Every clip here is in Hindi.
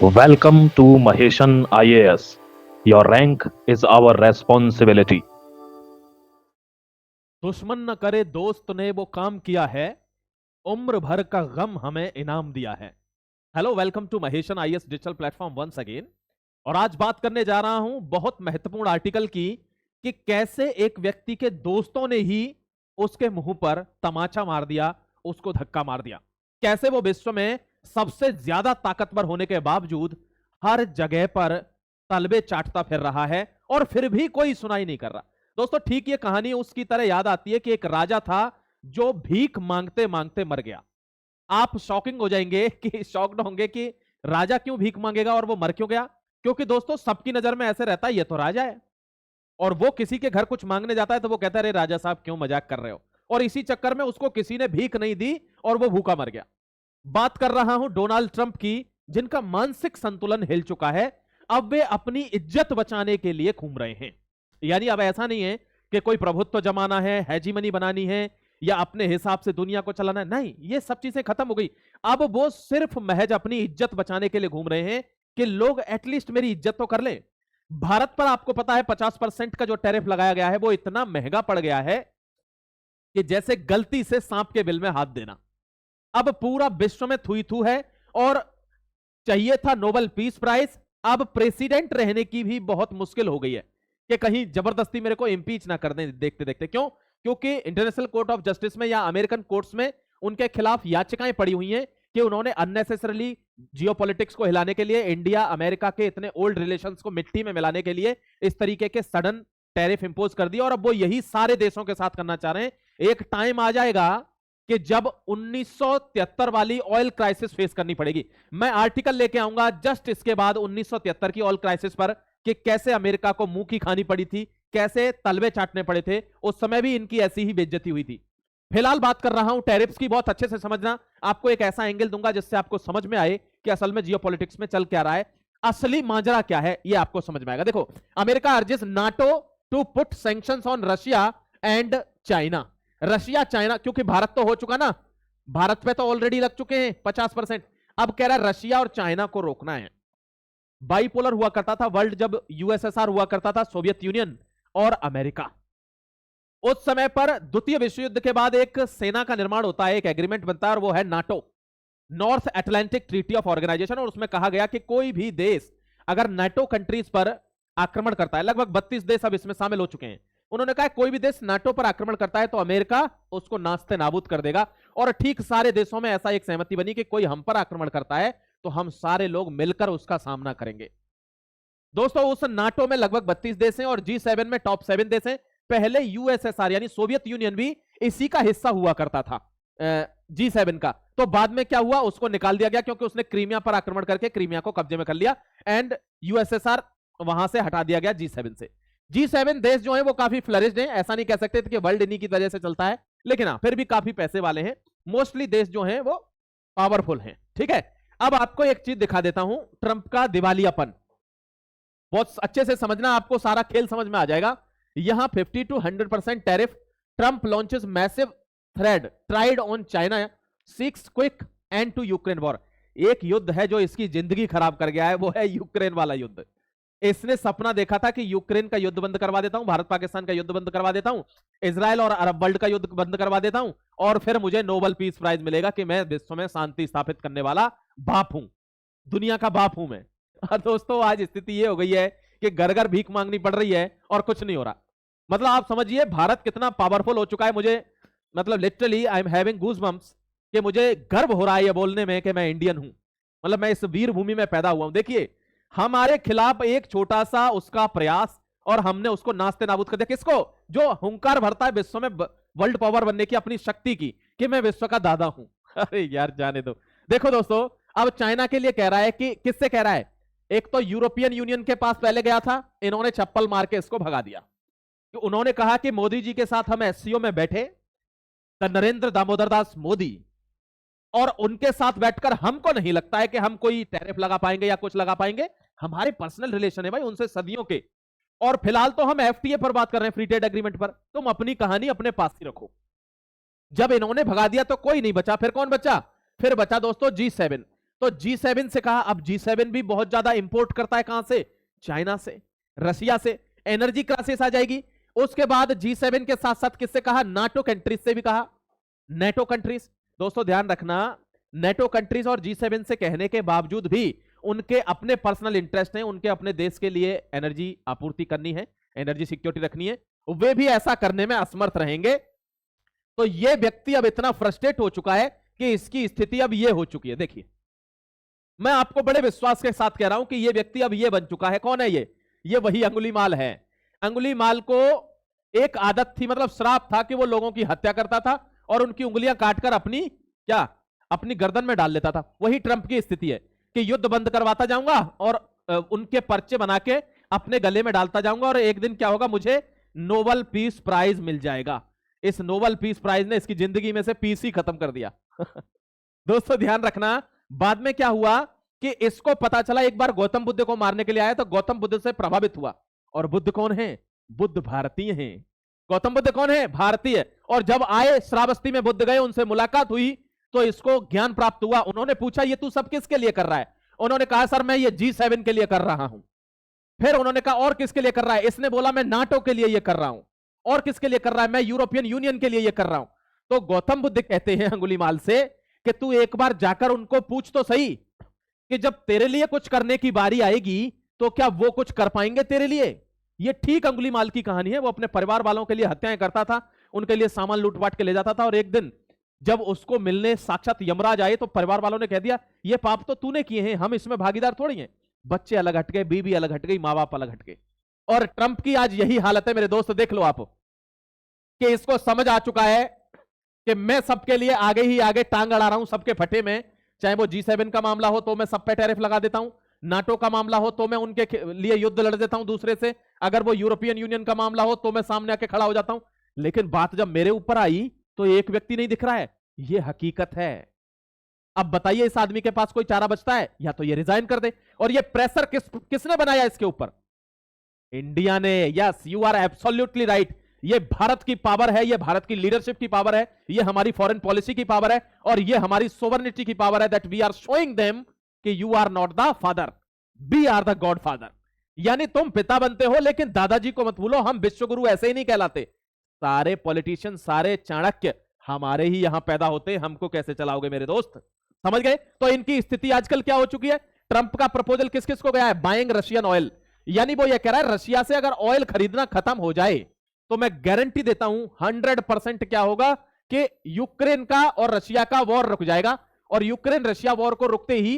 Welcome to Maheshan IAS. Your rank is our responsibility. दुश्मन न करे दोस्त ने वो काम किया है, उम्र भर का गम हमें इनाम दिया है। Hello, welcome to Maheshan IAS digital platform once again. और आज बात करने जा रहा हूं बहुत महत्वपूर्ण आर्टिकल की कि कैसे एक व्यक्ति के दोस्तों ने ही उसके मुंह पर तमाचा मार दिया, उसको धक्का मार दिया। कैसे वो विश्व में सबसे ज्यादा ताकतवर होने के बावजूद हर जगह पर तलबे चाटता फिर रहा है और फिर भी कोई सुनाई नहीं कर रहा। दोस्तों, ठीक ये कहानी उसकी तरह याद आती है कि एक राजा था जो भीख मांगते मांगते मर गया। आप शॉकिंग हो जाएंगे कि शॉक्ड होंगे कि राजा क्यों भीख मांगेगा और वो मर क्यों गया। क्योंकि दोस्तों, सबकी नजर में ऐसे रहता है ये तो राजा है, और वो किसी के घर कुछ मांगने जाता है तो वो कहता है अरे राजा साहब क्यों मजाक कर रहे हो, और इसी चक्कर में उसको किसी ने भीख नहीं दी और वो भूखा मर गया। बात कर रहा हूं डोनाल्ड ट्रंप की, जिनका मानसिक संतुलन हिल चुका है। अब वे अपनी इज्जत बचाने के लिए घूम रहे हैं। यानी अब ऐसा नहीं है कि कोई प्रभुत्व जमाना है, हैजीमनी बनानी है या अपने हिसाब से दुनिया को चलाना है। नहीं, ये सब चीजें खत्म हो गई। अब वो सिर्फ महज अपनी इज्जत बचाने के लिए घूम रहे हैं कि लोग एटलीस्ट मेरी इज्जत तो कर ले। भारत पर आपको पता है 50% का जो टैरिफ लगाया गया है वो इतना महंगा पड़ गया है कि जैसे गलती से सांप के बिल में हाथ देना। अब पूरा विश्व में थुई थू है, और चाहिए था नोबेल पीस प्राइज, अब प्रेसिडेंट रहने की भी बहुत मुश्किल हो गई है कि कहीं जबरदस्ती मेरे को इंपीच ना कर दें देखते देखते। क्यों? क्योंकि इंटरनेशनल कोर्ट ऑफ जस्टिस में या अमेरिकन कोर्ट्स में उनके खिलाफ याचिकाएं पड़ी हुई हैं कि उन्होंने अननेसेसरली जियोपॉलिटिक्स को हिलाने के लिए, इंडिया अमेरिका के इतने ओल्ड रिलेशंस को मिट्टी में मिलाने के लिए इस तरीके के सडन टैरिफ इंपोज कर दिया, और अब वो यही सारे देशों के साथ करना चाह रहे हैं। एक टाइम आ जाएगा कि जब 1973 वाली ऑयल क्राइसिस फेस करनी पड़ेगी। मैं आर्टिकल लेके आऊंगा जस्ट इसके बाद 1973 की ऑयल क्राइसिस पर कि कैसे अमेरिका को मुंह की खानी पड़ी थी, कैसे तलवे चाटने पड़े थे। उस समय भी इनकी ऐसी ही बेइज्जती हुई थी। फिलहाल बात कर रहा हूं टैरिफ्स की, बहुत अच्छे से समझना। आपको एक ऐसा एंगल दूंगा जिससे आपको समझ में आए कि असल में जियोपॉलिटिक्स में चल क्या रहा है, असली माजरा क्या है, यह आपको समझ में आएगा। देखो, America urges NATO to put sanctions on Russia and China. Russia China, क्योंकि भारत तो हो चुका ना, भारत पे तो ऑलरेडी लग चुके हैं 50%। अब कह रहा है रशिया और चाइना को रोकना है। बाइपोलर हुआ करता था वर्ल्ड जब यूएसएसआर हुआ करता था, सोवियत यूनियन और अमेरिका। उस समय पर द्वितीय विश्व युद्ध के बाद एक सेना का निर्माण होता है, एक एग्रीमेंट बनता है, और वो है NATO, North Atlantic treaty of organization. और उसमें कहा गया कि कोई भी देश अगर नाटो कंट्रीज पर आक्रमण करता है, लगभग 32 देश अब इसमें शामिल हो चुके हैं, उन्होंने कहा कोई भी देश नाटो पर आक्रमण करता है तो अमेरिका उसको नास्ते नाबूद कर देगा। और ठीक सारे देशों में ऐसा एक सहमति बनी कि कोई हम पर आक्रमण करता है तो हम सारे लोग मिलकर उसका सामना करेंगे। दोस्तों, उस नाटो में लगभग 32 देश हैं और G7 में टॉप 7 देश हैं। पहले यूएसएसआर यानी सोवियत यूनियन भी इसी का हिस्सा हुआ करता था, G7 का। तो बाद में क्या हुआ, उसको निकाल दिया गया क्योंकि उसने क्रीमिया पर आक्रमण करके क्रीमिया को कब्जे में कर लिया, एंड यूएसएसआर वहां से हटा दिया गया G7 से। G7 देश जो है वो काफी फ्लरिश्ड हैं, ऐसा नहीं कह सकते कि वर्ल्ड इन्हीं की वजह से चलता है, लेकिन हाँ फिर भी काफी पैसे वाले हैं। मोस्टली देश जो हैं वो पावरफुल हैं। ठीक है, अब आपको एक चीज दिखा देता हूं, ट्रंप का दिवालियापन। बहुत अच्छे से समझना, आपको सारा खेल समझ में आ जाएगा। यहां 50 to 100% tariff, Trump launches massive threat tried on China, seeks quick end to Ukraine war. एक युद्ध है जो इसकी जिंदगी खराब कर गया है, वो है यूक्रेन वाला युद्ध। इसने सपना देखा था कि यूक्रेन का युद्ध बंद करवा देता हूं, भारत पाकिस्तान का युद्ध बंद करवा देता हूं, इजराइल और अरब वर्ल्ड का युद्ध बंद करवा देता हूं, और फिर मुझे नोबेल पीस प्राइज मिलेगा कि मैं विश्व में शांति स्थापित करने वाला बाप हूं, दुनिया का बाप हूं मैं। और दोस्तों, आज स्थिति ये हो गई है कि घर घर भीख मांगनी पड़ रही है और कुछ नहीं हो रहा। मतलब आप समझिए भारत कितना पावरफुल हो चुका है। मुझे मतलब literally I am having goosebumps कि मुझे गर्व हो रहा है ये बोलने में कि मैं इंडियन हूं। मतलब मैं इस वीर भूमि में पैदा हुआ हूं। देखिए, हमारे खिलाफ एक छोटा सा उसका प्रयास और हमने उसको नास्ते नाबूद कर दिया। किसको? जो हुंकार भरता है विश्व में वर्ल्ड पावर बनने की, अपनी शक्ति की, कि मैं विश्व का दादा हूं। अरे यार जाने दो। देखो दोस्तों, अब चाइना के लिए कह रहा है कि किससे कह रहा है, एक तो यूरोपियन यूनियन के पास पहले गया था, इन्होंने चप्पल मार के इसको भगा दिया। तो उन्होंने कहा कि मोदी जी के साथ हम एससीओ में बैठे, नरेंद्र दामोदर दास मोदी, और उनके साथ बैठकर हमको नहीं लगता है कि हम कोई टैरिफ लगा पाएंगे या कुछ लगा पाएंगे। हमारे पर्सनल रिलेशन है भाई उनसे सदियों के, और फिलहाल तो हम एफटीए पर बात कर रहे हैं, फ्री ट्रेड एग्रीमेंट पर। तुम अपनी कहानी अपने पास ही रखो। जब इन्होंने भगा दिया तो कोई नहीं बचा, फिर कौन बचा? फिर बचा दोस्तों G7। तो G7 से कहा, अब G7 भी बहुत ज्यादा इंपोर्ट करता है, कहां से? चाइना से, रशिया से। एनर्जी क्राइसिस आ जाएगी। उसके बाद G7 के साथ साथ किससे कहा? नाटो कंट्रीज से भी कहा, नेटो कंट्रीज। दोस्तों ध्यान रखना, नेटो कंट्रीज और G7 से कहने के बावजूद भी उनके अपने पर्सनल इंटरेस्ट हैं, उनके अपने देश के लिए एनर्जी आपूर्ति करनी है, एनर्जी सिक्योरिटी रखनी है, वे भी ऐसा करने में असमर्थ रहेंगे। तो यह व्यक्ति अब इतना फ्रस्ट्रेट हो चुका है कि इसकी स्थिति अब यह हो चुकी है। देखिए, मैं आपको बड़े विश्वास के साथ कह रहा हूं कि यह व्यक्ति अब यह बन चुका है। कौन है ये वही अंगुलीमाल है। अंगुलीमाल को एक आदत थी, मतलब श्राप था, कि वो लोगों की हत्या करता था और उनकी उंगलियां काटकर अपनी गर्दन में डाल लेता था। वही ट्रंप की स्थिति है कि युद्ध बंद करवाता जाऊंगा और उनके पर्चे बना के अपने गले में डालता जाऊंगा, और एक दिन क्या होगा, मुझे नोबेल पीस प्राइज मिल जाएगा। इस नोबेल पीस प्राइज ने इसकी जिंदगी में से पीस ही खत्म कर दिया। दोस्तों ध्यान रखना, बाद में क्या हुआ कि इसको पता चला, एक बार गौतम बुद्ध को मारने के लिए आया तो गौतम बुद्ध से प्रभावित हुआ। और बुद्ध कौन है? बुद्ध भारतीय हैं। गौतम बुद्ध कौन है? भारतीय। और जब आए श्रावस्ती में बुद्ध गए, उनसे मुलाकात हुई तो इसको ज्ञान प्राप्त हुआ। उन्होंने पूछा, ये तू सब किसके लिए कर रहा है? उन्होंने कहा, सर मैं ये G7 के लिए कर रहा हूं। फिर उन्होंने कहा, और किसके लिए कर रहा है? इसने बोला, मैं नाटो के लिए ये कर रहा हूं। और किसके लिए कर रहा है? मैं यूरोपियन यूनियन के लिए ये कर रहा हूं। तो गौतम बुद्ध कहते हैं अंगुलीमाल से कि तू एक बार जाकर उनको पूछ तो सही कि जब तेरे लिए कुछ करने की बारी आएगी तो क्या वो कुछ कर पाएंगे तेरे लिए? ये ठीक अंगुलीमाल की कहानी है। वो अपने परिवार वालों के लिए हत्याएं करता था, उनके लिए सामान लूटपाट के ले जाता था, और एक दिन जब उसको मिलने साक्षात यमराज आए तो परिवार वालों ने कह दिया, ये पाप तो तूने किए हैं, हम इसमें भागीदार थोड़ी हैं। बच्चे अलग हट गए, बीबी अलग हट गई, माँ बाप अलग हट गए। और ट्रंप की आज यही हालत है मेरे दोस्त। देख लो आप कि इसको समझ आ चुका है कि मैं सबके लिए आगे ही आगे टांग अड़ा रहा हूं, सबके फटे में। चाहे वो G7 का मामला हो तो मैं सब पे टैरिफ लगा देता हूं, नाटो का मामला हो तो मैं उनके लिए युद्ध लड़ देता हूं दूसरे से, अगर वो यूरोपियन यूनियन का मामला हो तो मैं सामने आके खड़ा हो जाता हूं। लेकिन बात जब मेरे ऊपर आई तो एक व्यक्ति नहीं दिख रहा है, ये हकीकत है। अब बताइए, इस आदमी के पास कोई चारा बचता है? या तो ये रिजाइन कर दे। और ये प्रेशर किसने बनाया इसके ऊपर? इंडिया ने। Yes, you are absolutely right. ये भारत की पावर है, ये भारत की लीडरशिप की पावर है, ये हमारी फॉरेन पॉलिसी की पावर है, और ये हमारी सोवरेनिटी की पावर है, that we are showing them कि you are not the father, we are the god father. यानी तुम पिता बनते हो लेकिन दादाजी को मत भूलो, हम विश्वगुरु ऐसे ही नहीं कहलाते। सारे पॉलिटिशियन, सारे चाणक्य हमारे ही यहां पैदा होते, हमको कैसे चलाओगे मेरे दोस्त? समझ गए? तो इनकी स्थिति आजकल क्या हो चुकी है? ट्रंप का प्रपोजल किस किस को गया है? Buying Russian oil. यानी वो ये कह रहा है, रशिया से अगर ऑयल खरीदना खत्म हो जाए तो मैं गारंटी देता हूं 100% क्या होगा कि यूक्रेन का और रशिया का वॉर रुक जाएगा, और यूक्रेन रशिया वॉर को रुकते ही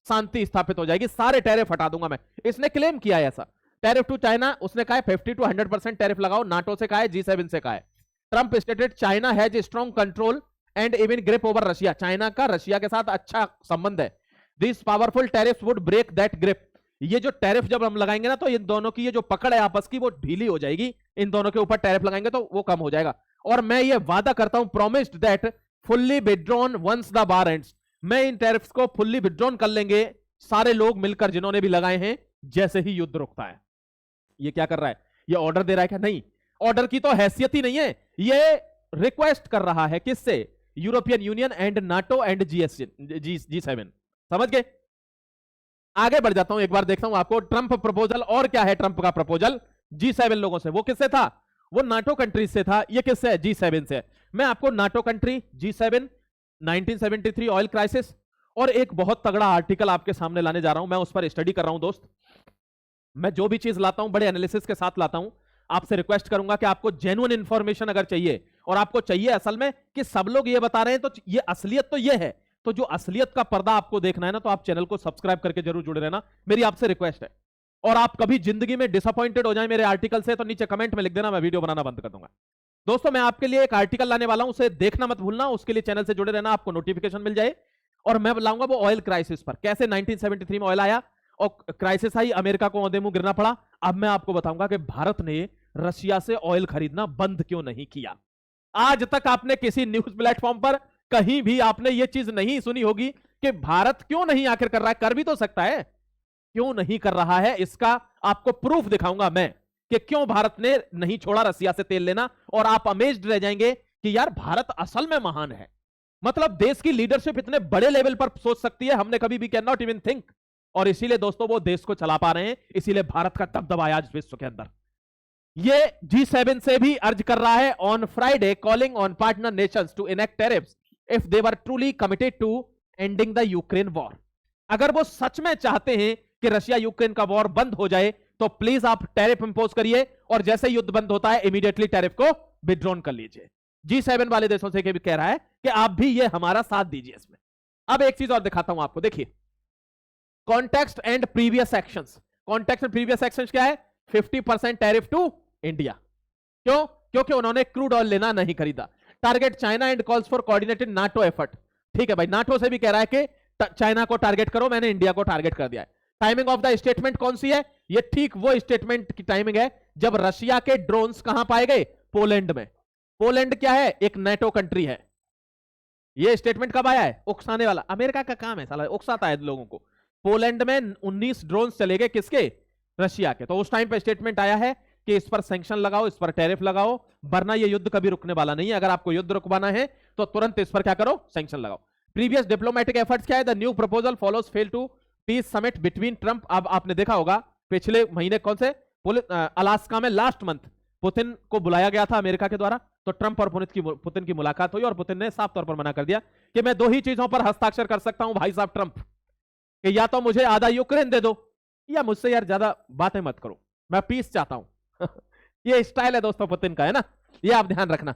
शांति स्थापित हो जाएगी, सारे टैरिफ हटा दूंगा मैं। इसने क्लेम किया है ऐसा। टैरिफ टू चाइना उसने कहा है 50 to 100% टैरिफ लगाओ। नाटो से कहा है, G7 से कहा है। Trump stated China has strong control and even grip over Russia. China का रशिया के साथ अच्छा संबंध है। This powerful tariff would break that grip. ये जो टैरिफ जब हम लगाएंगे ना, तो इन दोनों की ये जो पकड़ है आपस की, वो ढीली हो जाएगी। इन दोनों के ऊपर टैरिफ लगाएंगे तो वो कम हो जाएगा। और मैं ये वादा करता हूं, promised that fully withdrawn once the war ends. मैं इन टैरिफ्स को फुल्ली विड्रॉन कर लेंगे सारे लोग मिलकर, जिन्होंने भी लगाए हैं, जैसे ही युद्ध रुकता है। ये क्या कर रहा है? ये ऑर्डर दे रहा है क्या? नहीं, ऑर्डर की तो हैसियत ही नहीं है। ये रिक्वेस्ट कर रहा है किससे? European union and NATO and G7। समझ गए? आगे बढ़ जाता हूं, एक बार देखता हूं आपको ट्रंप प्रपोजल और क्या है। ट्रंप का प्रपोजल G7 लोगों से, वो किससे था? वो नाटो कंट्री से था। ये किससे है? G7 से। मैं आपको NATO country, G7, 1973 oil crisis और एक बहुत तगड़ा आर्टिकल आपके सामने लाने जा रहा हूं। मैं उस पर स्टडी कर रहा हूं दोस्त। मैं जो भी चीज लाता हूं बड़े एनालिसिस के साथ लाता हूं। आपसे रिक्वेस्ट करूंगा कि आपको जेन्युइन इंफॉर्मेशन अगर चाहिए, और आपको चाहिए असल में कि सब लोग ये बता रहे हैं, तो ये असलियत तो ये है। तो जो असलियत का पर्दा आपको देखना है ना, तो आप चैनल को सब्सक्राइब करके जरूर जुड़े रहना, मेरी आपसे रिक्वेस्ट है। और आप कभी जिंदगी में डिसअपॉइंटेड हो जाए मेरे आर्टिकल से, तो नीचे कमेंट में लिख देना, मैं वीडियो बनाना बंद कर दूंगा। दोस्तों, मैं आपके लिए एक आर्टिकल लाने वाला हूं, उसे देखना मत भूलना। उसके लिए चैनल से जुड़े रहना, आपको नोटिफिकेशन मिल जाए। और मैं लाऊंगा वो ऑयल क्राइसिस पर, कैसे 1973 में ऑयल आया और क्राइसिस आई, अमेरिका को औंधे मुंह गिरना पड़ा। अब मैं आपको बताऊंगा कि भारत ने रशिया से ऑयल खरीदना बंद क्यों नहीं किया। आज तक आपने किसी न्यूज प्लेटफॉर्म पर कहीं भी आपने ये चीज नहीं सुनी होगी कि भारत क्यों नहीं आखिर कर रहा है। कर भी तो सकता है, क्यों नहीं कर रहा है इसका आपको प्रूफ दिखाऊंगा मैं कि क्यों भारत ने नहीं छोड़ा रसिया से तेल लेना। और आप अमेज्ड रह जाएंगे कि यार भारत असल में महान है, मतलब देश की लीडरशिप इतने बड़े लेवल पर सोच सकती है, हमने कभी भी कैन नॉट इवन थिंक। और इसीलिए दोस्तों वो देश को चला पा रहे हैं, इसीलिए भारत का दबदबा है आज विश्व के अंदर। ये G7 से भी अर्ज कर रहा है on Friday, calling on partner nations to enact tariffs if they were truly committed to ending the Ukraine war. अगर वो सच में चाहते हैं कि रशिया यूक्रेन का वॉर बंद हो जाए तो प्लीज आप टैरिफ इंपोज करिए, और जैसे युद्ध बंद होता है इमीडिएटली टैरिफ को विड्रॉन कर लीजिए। G7 वाले देशों से भी कह रहा है कि आप भी ये हमारा साथ दीजिए इसमें। अब एक चीज और दिखाता हूं आपको, देखिए context and previous actions. Context and previous actions क्या है? 50% टैरिफ टू इंडिया। क्यों? क्योंकि उन्होंने क्रूड ऑयल लेना नहीं खरीदा। Target China and calls for coordinated NATO effort. ठीक है भाई, नाटो से भी कह रहा है कि चाइना को टारगेट करो, मैंने इंडिया को टारगेट कर दिया है। टाइमिंग ऑफ द स्टेटमेंट कौन सी है? ये ठीक वो स्टेटमेंट की टाइमिंग है जब रशिया के ड्रोन्स कहां पाए गए? पोलैंड में। पोलैंड क्या है? एक नेटो कंट्री है। ये स्टेटमेंट कब आया है? उकसाने वाला। अमेरिका का काम है साला, उकसाता है लोगों को। पोलैंड में 19 ड्रोन्स चले गए, किसके? रशिया के। तो उस टाइम पे स्टेटमेंट आया है कि इस पर सैंक्शन लगाओ, इस पर टैरिफ लगाओ, वरना ये युद्ध कभी रुकने वाला नहीं है। अगर आपको युद्ध रुकवाना है तो तुरंत इस पर क्या करो? सैंक्शन लगाओ। प्रीवियस डिप्लोमेटिक एफर्ट्स क्या है? The new proposal follows fail to peace summit between Trump. अब आपने देखा होगा पिछले महीने कौन से अलास्का में लास्ट मंथ पुतिन को बुलाया गया था अमेरिका के द्वारा, तो ट्रंप और पुतिन की मुलाकात हुई और पुतिन ने साफ तौर पर मना कर दिया कि मैं दो ही चीजों पर हस्ताक्षर कर सकता हूं भाई साहब ट्रंप, कि या तो मुझे आधा यूक्रेन दे दो या मुझसे यार ज्यादा बातें मत करो, मैं पीस चाहता हूं। ये स्टाइल है दोस्तों पुतिन का, है ना, ये आप ध्यान रखना।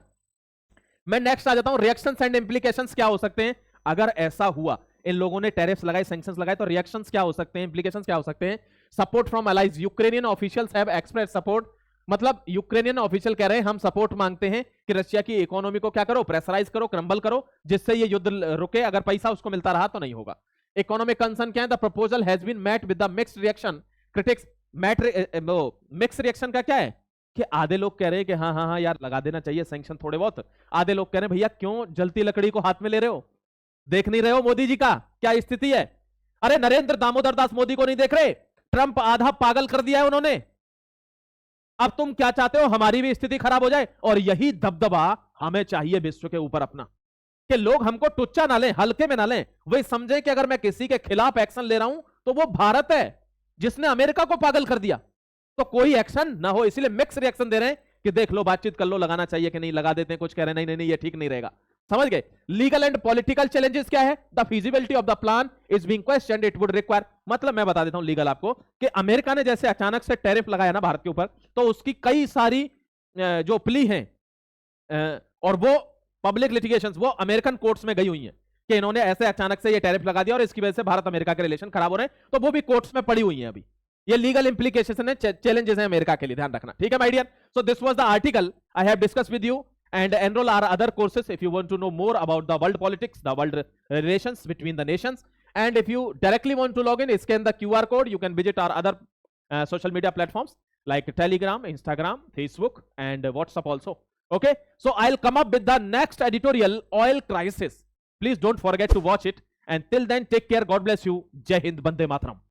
मैं नेक्स्ट आ जाता हूं, रिएक्शंस एंड इंप्लीकेशंस क्या हो सकते हैं अगर ऐसा हुआ, इन लोगों ने टैरिफ्स लगाए, सैंक्शंस लगाए, तो रिएक्शंस क्या हो सकते हैं, इंप्लीकेशंस क्या हो सकते हैं। Support from allies, Ukrainian officials have express support. मतलब यूक्रेनियन ऑफिशियल कह रहे हैं हम सपोर्ट मांगते हैं कि रशिया की इकोनॉमी को क्या करो? प्रेशराइज करो, क्रम्बल करो, जिससे ये युद्ध रुके। अगर पैसा उसको मिलता रहा तो नहीं होगा। इकोनॉमिक कंसर्न क्या है? The proposal has been met with the mixed reaction. Critics mixed reaction का क्या है कि आधे लोग कह रहे हैं कि हाँ हाँ हाँ यार लगा देना चाहिए सैंक्शन थोड़े बहुत, आधे लोग कह रहे हैं भैया क्यों जलती लकड़ी को हाथ में ले रहे हो, देख नहीं रहे हो मोदी जी का क्या स्थिति है? अरे नरेंद्र दामोदर दास मोदी को नहीं देख रहे? ट्रंप आधा पागल कर दिया है उन्होंने। अब तुम क्या चाहते हो? हमारी भी स्थिति खराब हो जाए। और यही दबदबा हमें चाहिए विश्व के ऊपर अपना, कि लोग हमको टुच्चा ना लें, हल्के में ना लें। वही समझे कि अगर मैं किसी के खिलाफ एक्शन ले रहा हूं तो वो भारत है जिसने अमेरिका को पागल कर दिया, तो कोई एक्शन ना हो। इसलिए मिक्स रिएक्शन दे रहे हैं कि देख लो, बातचीत कर लो, लगाना चाहिए कि नहीं, लगा देते हैं। कुछ कह रहे हैं नहीं नहीं नहीं ये ठीक नहीं रहेगा। समझ गए? लीगल एंड पॉलिटिकल चैलेंजेस क्या है? The feasibility of the plan is being questioned, it would require. मतलब मैं बता देता हूं लीगल आपको कि अमेरिका ने जैसे अचानक से टैरिफ लगाया ना भारत के ऊपर, तो उसकी कई सारी जो प्ली हैं और वो पब्लिक लिटिगेशंस वो अमेरिकन कोर्ट्स में गई हुई हैं कि इन्होंने ऐसे अचानक से ये टैरिफ लगा दिया और इसकी वजह से भारत अमेरिका के रिलेशन खराब हो रहे हैं, तो वो भी कोर्ट्स में पड़ी हुई हैं अभी। ये लीगल इंप्लीकेशन है, चैलेंजेस हैं अमेरिका के लिए, ध्यान रखना। ठीक है my dear? So this was the article I have discussed with you, and enroll our other courses if you want to know more about the world politics, the world relations between the nations. And if you directly want to log in, scan the QR code. You can visit our other social media platforms like Telegram, Instagram, Facebook, and WhatsApp also. Okay, so I'll come up with the next editorial, oil crisis. Please don't forget to watch it, and till then take care. God bless you. Jai Hind, Bande Mataram.